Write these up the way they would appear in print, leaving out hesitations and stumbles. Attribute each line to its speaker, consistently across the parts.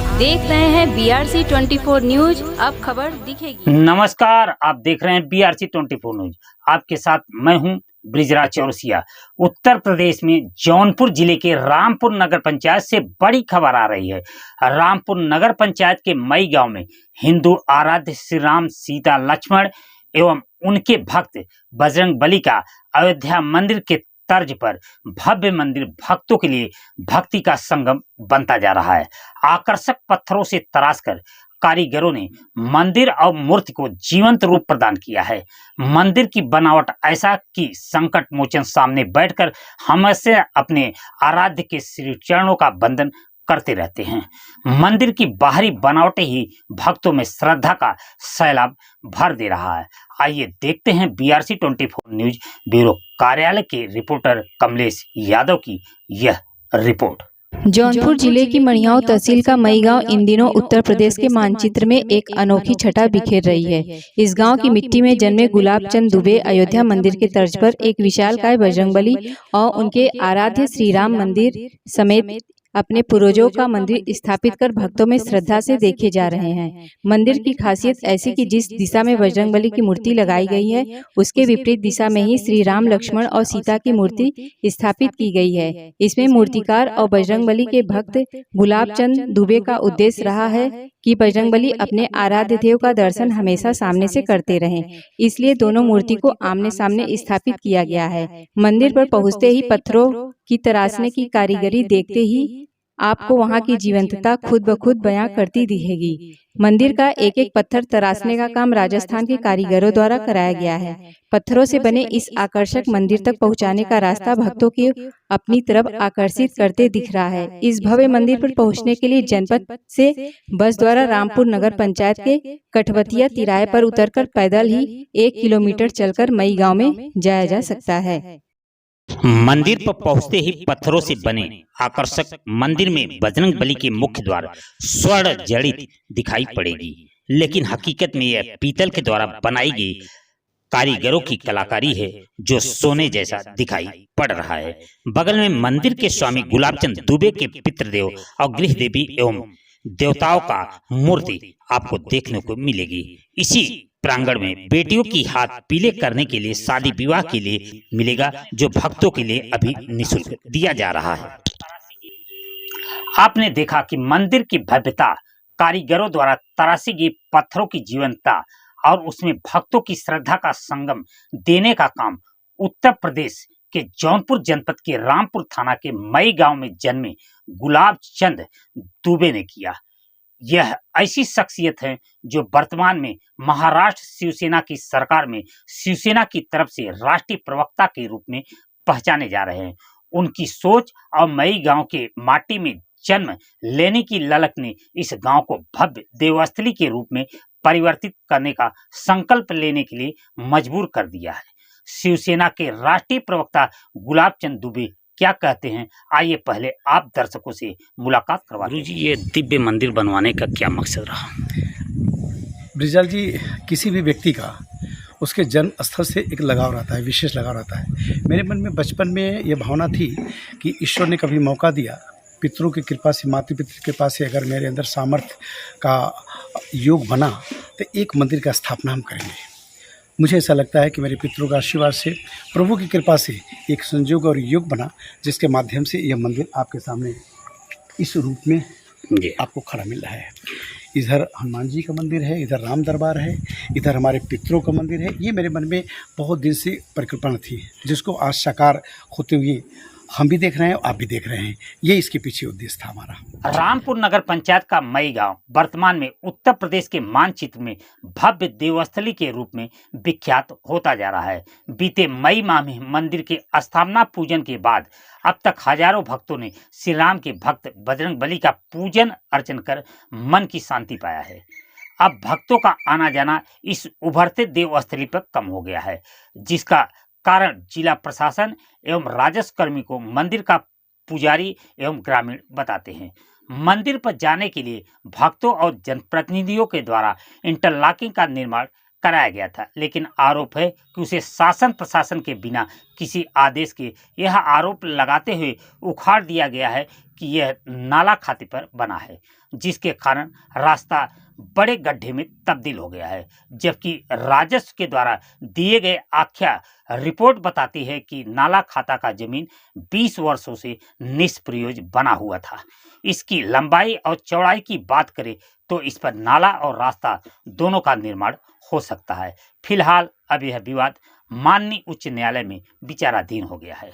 Speaker 1: आप देख रहे हैं BRC 24 न्यूज। अब खबर दिखेगी।
Speaker 2: नमस्कार, आप देख रहे हैं BRC 24 न्यूज। आपके साथ मैं हूं ब्रिजराज चौरसिया। उत्तर प्रदेश में जौनपुर जिले के रामपुर नगर पंचायत से बड़ी खबर आ रही है। रामपुर नगर पंचायत के मई गांव में हिंदू आराध्य श्री राम, सीता, लक्ष्मण एवं उनके भक्त बजरंग बली का अयोध्या मंदिर के तर्ज पर भव्य मंदिर भक्तों के लिए भक्ति का संगम बनता जा रहा है। आकर्षक पत्थरों से तराशकर कारीगरों ने मंदिर और मूर्ति को जीवंत रूप प्रदान किया है। मंदिर की बनावट ऐसा कि संकट मोचन सामने बैठकर हमेशा अपने आराध्य के श्री चरणों का वंदन करते रहते हैं। मंदिर की बाहरी बनावट ही भक्तों में श्रद्धा का सैलाब भर दे रहा है। आइए देखते हैं BRC 24 न्यूज ब्यूरो कार्यालय के रिपोर्टर कमलेश यादव की यह रिपोर्ट।
Speaker 1: जौनपुर जिले की मड़ियाव तहसील का मई गांव इन दिनों उत्तर प्रदेश के मानचित्र में एक अनोखी छटा बिखेर रही है। इस गांव की मिट्टी में जन्मे गुलाब चंद दुबे अयोध्या मंदिर के तर्ज पर एक विशालकाय बजरंगबली और उनके आराध्य श्री राम मंदिर समेत अपने पूर्वजों का मंदिर स्थापित कर भक्तों में श्रद्धा से देखे जा रहे हैं। मंदिर की खासियत ऐसी कि जिस दिशा में बजरंगबली की मूर्ति लगाई गई है, उसके विपरीत दिशा में ही श्री राम, लक्ष्मण और सीता की मूर्ति स्थापित की गई है। इसमें मूर्तिकार और बजरंगबली के भक्त गुलाब चंद दुबे का उद्देश्य रहा है कि बजरंगबली अपने आराध्य देव का दर्शन हमेशा सामने से करते रहें। इसलिए दोनों मूर्ति को आमने सामने स्थापित किया गया है। मंदिर पर पहुंचते ही पत्थरों की तराशने की कारीगरी देखते ही आपको वहां की जीवंतता खुद ब खुद बयां करती दिखेगी। मंदिर का एक एक पत्थर तराशने का काम राजस्थान के कारीगरों द्वारा कराया गया है। पत्थरों से बने इस आकर्षक मंदिर तक पहुंचाने का रास्ता भक्तों की अपनी तरफ आकर्षित करते दिख रहा है। इस भव्य मंदिर पर पहुंचने के लिए जनपद से बस द्वारा रामपुर नगर पंचायत के कठवतिया तिराहे पर उतरकर पैदल ही 1 किलोमीटर चलकर मई गाँव में जाया जा सकता है।
Speaker 2: मंदिर पर पहुंचते ही पत्थरों से बने आकर्षक मंदिर में बजरंग बली के मुख्य द्वार स्वर्ण जड़ित दिखाई पड़ेगी, लेकिन हकीकत में यह पीतल के द्वारा बनाई गई कारीगरों की कलाकारी है जो सोने जैसा दिखाई पड़ रहा है। बगल में मंदिर के स्वामी गुलाबचंद दुबे के पितृदेव और गृह देवी एवं देवताओं का मूर्ति आपको देखने को मिलेगी। इसी प्रांगण में बेटियों की हाथ पीले करने के लिए शादी विवाह के लिए मिलेगा, जो भक्तों के लिए अभी निःशुल्क दिया जा रहा है। आपने देखा कि मंदिर की भव्यता, कारीगरों द्वारा तराशी गई पत्थरों की जीवंतता और उसमें भक्तों की श्रद्धा का संगम देने का काम उत्तर प्रदेश के जौनपुर जनपद के रामपुर थाना के मई गांव में जन्मे गुलाब चंद दुबे ने किया। यह ऐसी शख्सियत है जो वर्तमान में महाराष्ट्र शिवसेना की सरकार में शिवसेना की तरफ से राष्ट्रीय प्रवक्ता के रूप में पहचाने जा रहे हैं। उनकी सोच और मई गांव के माटी में जन्म लेने की ललक ने इस गांव को भव्य देवस्थली के रूप में परिवर्तित करने का संकल्प लेने के लिए मजबूर कर दिया है। शिवसेना के राष्ट्रीय प्रवक्ता गुलाब चंद दुबे क्या कहते हैं, आइए पहले आप दर्शकों से मुलाकात करवा दीजिए। जी, ये दिव्य मंदिर बनवाने का क्या मकसद रहा?
Speaker 3: ब्रिजलाल जी, किसी भी व्यक्ति का उसके जन्म स्थल से एक लगाव रहता है, विशेष लगाव रहता है। मेरे मन में बचपन में ये भावना थी कि ईश्वर ने कभी मौका दिया, पितरों की कृपा से, माता पिता की कृपा से अगर मेरे अंदर सामर्थ्य का योग बना तो एक मंदिर का स्थापना हम करेंगे। मुझे ऐसा लगता है कि मेरे पितरों का आशीर्वाद से, प्रभु की कृपा से एक संयोग और योग बना, जिसके माध्यम से यह मंदिर आपके सामने इस रूप में आपको खड़ा मिल रहा है। इधर हनुमान जी का मंदिर है, इधर राम दरबार है, इधर हमारे पितरों का मंदिर है। ये मेरे मन में बहुत दिन से परिकल्पना थी, जिसको आज साकार होते हुए हम भी देख रहे हैं, आप भी देख रहे हैं। ये इसके पीछे उद्देश्य था हमारा।
Speaker 2: रामपुर नगर पंचायत का मई गांव वर्तमान में उत्तर प्रदेश के मानचित्र में भव्य देवस्थली के रूप में विख्यात होता जा रहा है। बीते मई माह में मंदिर के स्थापना पूजन के बाद अब तक हजारों भक्तों ने श्री राम के भक्त बजरंग बली का पूजन अर्चन कर मन की शांति पाया है। अब भक्तों का आना जाना इस उभरते देवस्थली पर कम हो गया है, जिसका कारण जिला प्रशासन एवं राजस्व कर्मी को मंदिर का पुजारी एवं ग्रामीण बताते हैं। मंदिर पर जाने के लिए भक्तों और जनप्रतिनिधियों के द्वारा इंटरलॉकिंग का निर्माण कराया गया था, लेकिन आरोप है कि उसे शासन प्रशासन के बिना किसी आदेश के यह आरोप लगाते हुए उखाड़ दिया गया है कि यह नाला खाते पर बना है, जिसके कारण रास्ता बड़े गड्ढे में तब्दील हो गया है। जबकि राजस्व के द्वारा दिए गए आख्या रिपोर्ट बताती है कि नाला खाता का जमीन 20 वर्षों से निष्प्रयोज बना हुआ था। इसकी लंबाई और चौड़ाई की बात करें तो इस पर नाला और रास्ता दोनों का निर्माण हो सकता है। फिलहाल अब यह विवाद माननीय उच्च न्यायालय में विचाराधीन हो गया है।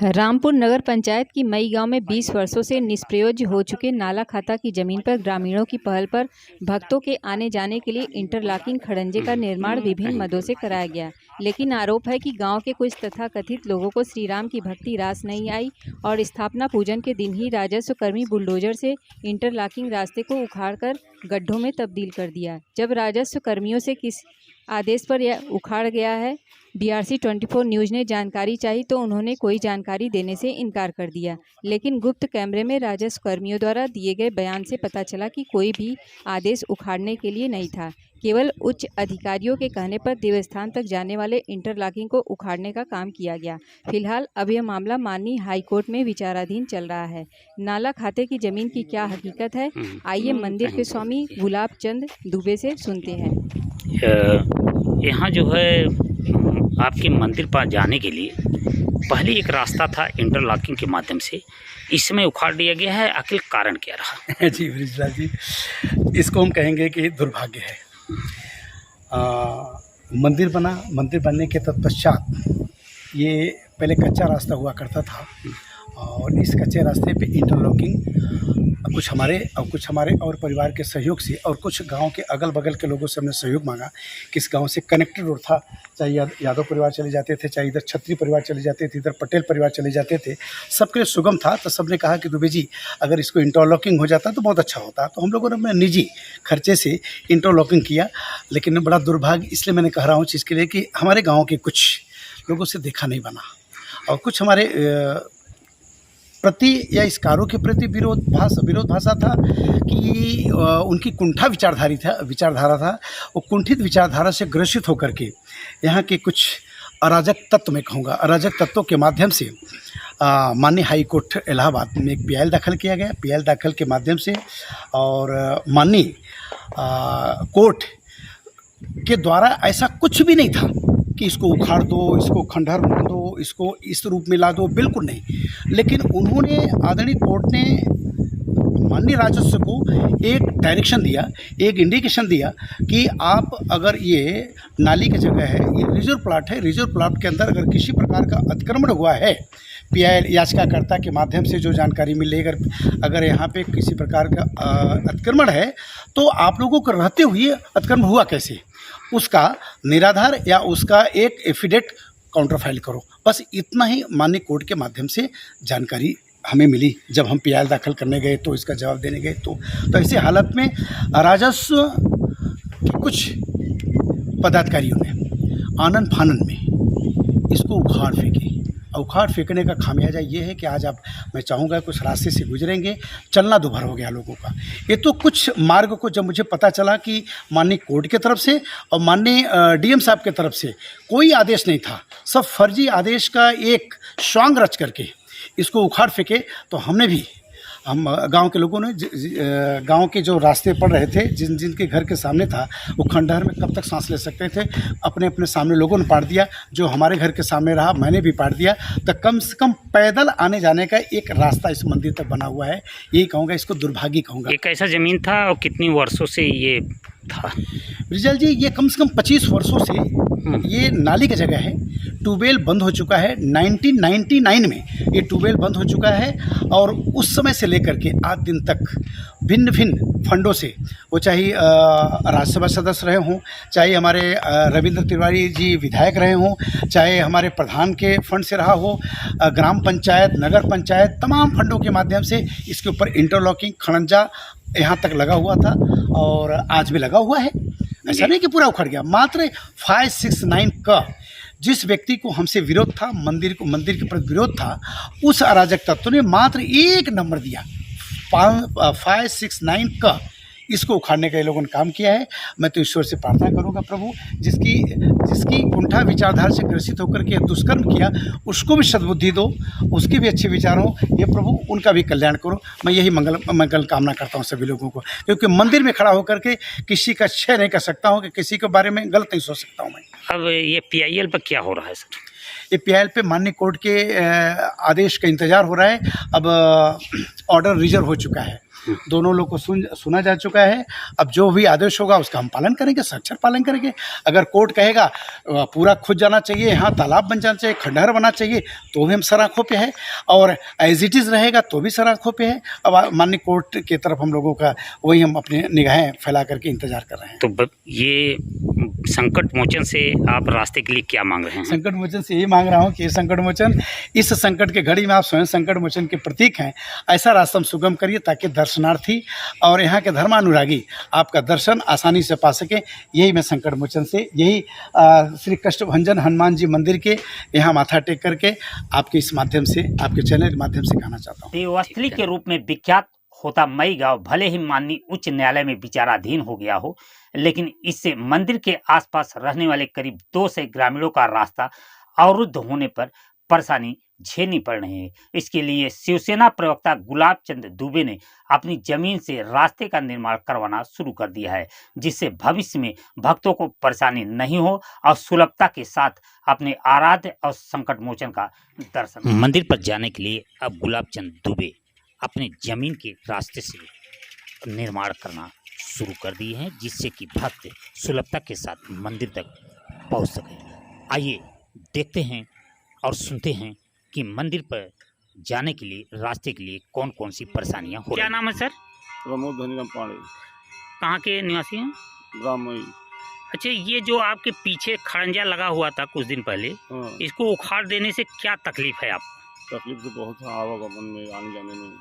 Speaker 1: रामपुर नगर पंचायत की मई गांव में 20 वर्षों से निष्प्रयोज्य हो चुके नाला खाता की जमीन पर ग्रामीणों की पहल पर भक्तों के आने जाने के लिए इंटरलॉकिंग खड़ंजे का निर्माण विभिन्न मदों से कराया गया। लेकिन आरोप है कि गांव के कुछ तथाकथित लोगों को श्री राम की भक्ति रास नहीं आई और स्थापना पूजन के दिन ही राजस्व कर्मी बुलडोजर से इंटरलॉकिंग रास्ते को उखाड़कर गड्ढों में तब्दील कर दिया। जब राजस्व कर्मियों से किस आदेश पर यह उखाड़ गया है, BRC 24 न्यूज़ ने जानकारी चाही तो उन्होंने कोई जानकारी देने से इनकार कर दिया। लेकिन गुप्त कैमरे में राजस्व कर्मियों द्वारा दिए गए बयान से पता चला कि कोई भी आदेश उखाड़ने के लिए नहीं था। केवल उच्च अधिकारियों के कहने पर देवस्थान तक जाने वाले इंटरलॉकिंग को उखाड़ने का काम किया गया। फिलहाल अब यह मामला माननीय हाईकोर्ट में विचाराधीन चल रहा है। नाला खाते की जमीन की क्या हकीकत है, आइए मंदिर के स्वामी गुलाब चंद दुबे से सुनते हैं।
Speaker 2: यहाँ जो है आपके मंदिर पर जाने के लिए पहले एक रास्ता था इंटरलॉकिंग के माध्यम से, इसमें उखाड़ दिया गया है। आखिर कारण क्या रहा?
Speaker 3: जी ब्रिजलाल जी, इसको हम कहेंगे कि दुर्भाग्य है। मंदिर बना, मंदिर बनने के तत्पश्चात ये पहले कच्चा रास्ता हुआ करता था और इस कच्चे रास्ते पे इंटरलॉकिंग कुछ हमारे और परिवार के सहयोग से और कुछ गांव के अगल बगल के लोगों से हमने सहयोग मांगा कि इस गांव से कनेक्टेड रोड था, चाहे यादव परिवार चले जाते थे, चाहे इधर छत्री परिवार चले जाते थे, इधर पटेल परिवार चले जाते थे, सबके लिए सुगम था। तो सबने कहा कि दुबे जी अगर इसको इंटरलॉकिंग हो जाता तो बहुत अच्छा होता। तो हम लोगों ने निजी खर्चे से इंटरलॉकिंग किया। लेकिन बड़ा दुर्भाग्य इसलिए मैंने कह रहा हूँ चीज़ के लिए कि हमारे गाँव के कुछ लोगों से देखा नहीं बना और कुछ हमारे प्रति या इस कार्यों के प्रति विरोध भाषा था कि उनकी कुंठा विचारधारा था। वो कुंठित विचारधारा से ग्रसित होकर के यहाँ के कुछ अराजक तत्व, मैं कहूँगा अराजक तत्वों के माध्यम से माननीय हाई कोर्ट इलाहाबाद में एक PIL दाखिल किया गया। PIL दाखिल के माध्यम से और माननीय कोर्ट के द्वारा ऐसा कुछ भी नहीं था कि इसको उखाड़ दो, इसको खंडहर बना दो, इसको इस रूप में ला दो, बिल्कुल नहीं। लेकिन उन्होंने आदरणीय कोर्ट ने माननीय राजस्व को एक डायरेक्शन दिया, एक इंडिकेशन दिया कि आप अगर ये नाली की जगह है, ये रिजर्व प्लाट है, रिजर्व प्लाट के अंदर अगर किसी प्रकार का अतिक्रमण हुआ है, PIL याचिकाकर्ता के माध्यम से जो जानकारी मिली, अगर यहाँ पे किसी प्रकार का अतिक्रमण है तो आप लोगों को रहते हुए अतिक्रमण हुआ कैसे, उसका निराधार या उसका एक एफिडेविट काउंटर फाइल करो। बस इतना ही माननीय कोर्ट के माध्यम से जानकारी हमें मिली। जब हम PIL दाखिल करने गए तो इसका जवाब देने गए तो ऐसी हालत में राजस्व के कुछ पदाधिकारियों ने आनन फानन में इसको उखाड़ फेंके। उखाड़ फेंकने का खामियाजा ये है कि आज मैं चाहूँगा कुछ रास्ते से गुजरेंगे, चलना दुभर हो गया लोगों का। ये तो कुछ मार्ग को जब मुझे पता चला कि माननीय कोर्ट की तरफ से और माननीय DM साहब की तरफ से कोई आदेश नहीं था, सब फर्जी आदेश का एक स्वांग रच करके इसको उखाड़ फेंके, तो हम गांव के लोगों ने गांव के जो रास्ते पड़ रहे थे, जिनके घर के सामने था, वो खंडहर में कब तक सांस ले सकते थे, अपने अपने सामने लोगों ने पाट दिया। जो हमारे घर के सामने रहा मैंने भी पाट दिया। तो कम से कम पैदल आने जाने का एक रास्ता इस मंदिर तक बना हुआ है। यही कहूँगा, इसको दुर्भाग्य कहूँगा।
Speaker 2: एक ऐसा ज़मीन था और कितनी वर्षों से ये था?
Speaker 3: ब्रिजल जी, ये कम से कम 25 वर्षों से ये नाली की जगह है। ट्यूबवेल बंद हो चुका है। 1999 में ये ट्यूबवेल बंद हो चुका है और उस समय से लेकर के आज दिन तक भिन्न भिन्न फंडों से, वो चाहे राज्यसभा सदस्य रहे हों, चाहे हमारे रविंद्र तिवारी जी विधायक रहे हों, चाहे हमारे प्रधान के फंड से रहा हो, ग्राम पंचायत, नगर पंचायत, तमाम फंडों के माध्यम से इसके ऊपर इंटरलॉकिंग खड़ंजा यहाँ तक लगा हुआ था और आज भी लगा हुआ है। ऐसा नहीं कि पूरा उखड़ गया। मात्र 569 का जिस व्यक्ति को हमसे विरोध था, मंदिर के प्रति विरोध था, उस अराजक तत्व ने मात्र एक नंबर दिया। 569 का इसको उखाड़ने का ये लोगों ने काम किया है। मैं तो ईश्वर से प्रार्थना करूँगा प्रभु, जिसकी कुंठा विचारधारा से ग्रसित होकर के दुष्कर्म किया उसको भी सद्बुद्धि दो, उसके भी अच्छे विचार हो, ये प्रभु उनका भी कल्याण करो। मैं यही मंगल कामना करता हूँ सभी लोगों को, क्योंकि मंदिर में खड़ा होकर के किसी का क्षय नहीं कर सकता हूँ, कि किसी के बारे में गलत नहीं सोच सकता हूँ मैं।
Speaker 2: अब ये PIL पर क्या हो रहा है सर?
Speaker 3: ये PIL पे माननीय कोर्ट के आदेश का इंतजार हो रहा है। अब ऑर्डर रिजर्व हो चुका है, दोनों लोग को सुना जा चुका है। अब जो भी आदेश होगा उसका हम पालन करेंगे, सच्चर पालन करेंगे। अगर कोर्ट कहेगा पूरा खुद जाना चाहिए, यहाँ तालाब बन जाना चाहिए, खंडहर बना चाहिए, तो भी हम सर आँखों पे है, और एज इट इज़ रहेगा तो भी सर आँखों पे है। अब माननीय कोर्ट की तरफ हम लोगों का वही हम अपनी निगाहें फैला करके इंतजार कर रहे हैं।
Speaker 2: तो ये संकट मोचन से आप रास्ते के लिए क्या मांग रहे हैं?
Speaker 3: संकट मोचन से यही मांग रहा हूँ कि संकट मोचन, इस संकट के घड़ी में आप स्वयं संकट मोचन के प्रतीक हैं, ऐसा रास्ता सुगम करिए ताकि दर्शनार्थी और यहाँ के धर्मानुरागी आपका दर्शन आसानी से पा सकें। यही मैं संकट मोचन से, यही श्री कष्टभंजन हनुमान जी मंदिर के यहाँ माथा टेक करके आपके इस माध्यम से, आपके चैनल के माध्यम से कहना चाहता हूँ।
Speaker 2: देवस्थली के रूप में विख्यात होता मई गांव भले ही माननीय उच्च न्यायालय में विचाराधीन हो गया हो, लेकिन इससे मंदिर के आसपास रहने वाले करीब 200 ग्रामीणों का रास्ता अवरुद्ध होने पर परेशानी झेलनी पड़ रही है। इसके लिए शिवसेना प्रवक्ता गुलाब चंद दुबे ने अपनी जमीन से रास्ते का निर्माण करवाना शुरू कर दिया है, जिससे भविष्य में भक्तों को परेशानी नहीं हो और सुलभता के साथ अपने आराध्य और संकट मोचन का दर्शन। मंदिर पर जाने के लिए अब गुलाब चंद दुबे अपने जमीन के रास्ते से निर्माण करना शुरू कर दिए हैं, जिससे कि भक्त सुलभता के साथ मंदिर तक पहुंच सके। आइए देखते हैं और सुनते हैं कि मंदिर पर जाने के लिए, रास्ते के लिए कौन कौन सी परेशानियां हो रही हैं। क्या नाम है सर?
Speaker 4: प्रमोद धनीराम पांडे,
Speaker 2: कहाँ के निवासी हैं?
Speaker 4: ब्राह्मणी।
Speaker 2: अच्छा, ये जो आपके पीछे खड़ंजा लगा हुआ था कुछ दिन पहले,
Speaker 4: हाँ,
Speaker 2: इसको उखाड़ देने से क्या तकलीफ है आपको?
Speaker 4: तकलीफ तो बहुत है, आवागमन में, आने जाने में।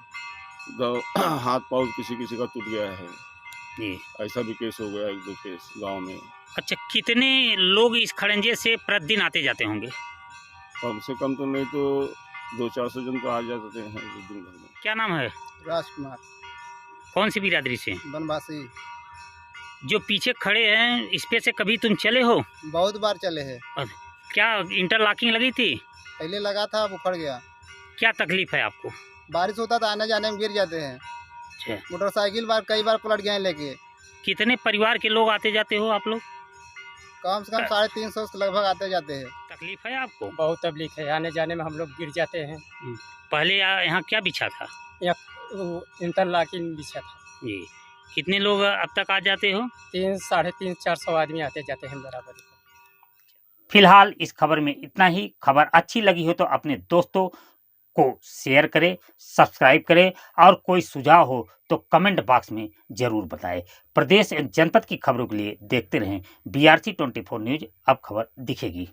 Speaker 4: हाथ पाँव किसी का टूट गया है,
Speaker 2: जी।
Speaker 4: ऐसा भी केस हो गया, 1-2 केस गांव में।
Speaker 2: अच्छा, कितने लोग इस खड़ंजे से प्रतिदिन आते जाते होंगे?
Speaker 4: कम से कम तो नहीं तो 200-400 जन तो आ जाते हैं एक दिन भर में।
Speaker 2: क्या नाम है?
Speaker 5: राजकुमार,
Speaker 2: कौन सी बिरादरी से?
Speaker 5: बनवासी।
Speaker 2: जो पीछे खड़े हैं इस पे से कभी तुम चले हो?
Speaker 5: बहुत बार चले हैं।
Speaker 2: क्या इंटरलॉकिंग लगी थी?
Speaker 5: पहले लगा था, अब उखड़ गया।
Speaker 2: क्या तकलीफ है आपको?
Speaker 5: बारिश होता था, आने जाने में गिर जाते हैं।
Speaker 2: अच्छा,
Speaker 5: मोटरसाइकिल कई बार पलट गए हैं लेके।
Speaker 2: कितने परिवार के लोग आते जाते हो आप लोग?
Speaker 5: कम से कम 350 के लगभग आते जाते हैं।
Speaker 2: तकलीफ है आपको?
Speaker 6: बहुत तकलीफ है, आने जाने में हम लोग गिर जाते हैं।
Speaker 2: पहले यहाँ क्या बिछा था?
Speaker 6: इंटरलॉकिंग बिछा था
Speaker 2: जी। कितने लोग अब तक आ जाते हो?
Speaker 6: 300-450 आदमी आते जाते हैं बराबर।
Speaker 2: फिलहाल इस खबर में इतना ही। खबर अच्छी लगी हो तो अपने दोस्तों को शेयर करें, सब्सक्राइब करें, और कोई सुझाव हो तो कमेंट बॉक्स में जरूर बताएं। प्रदेश एवं जनपद की खबरों के लिए देखते रहें BRC 24 न्यूज। अब खबर दिखेगी।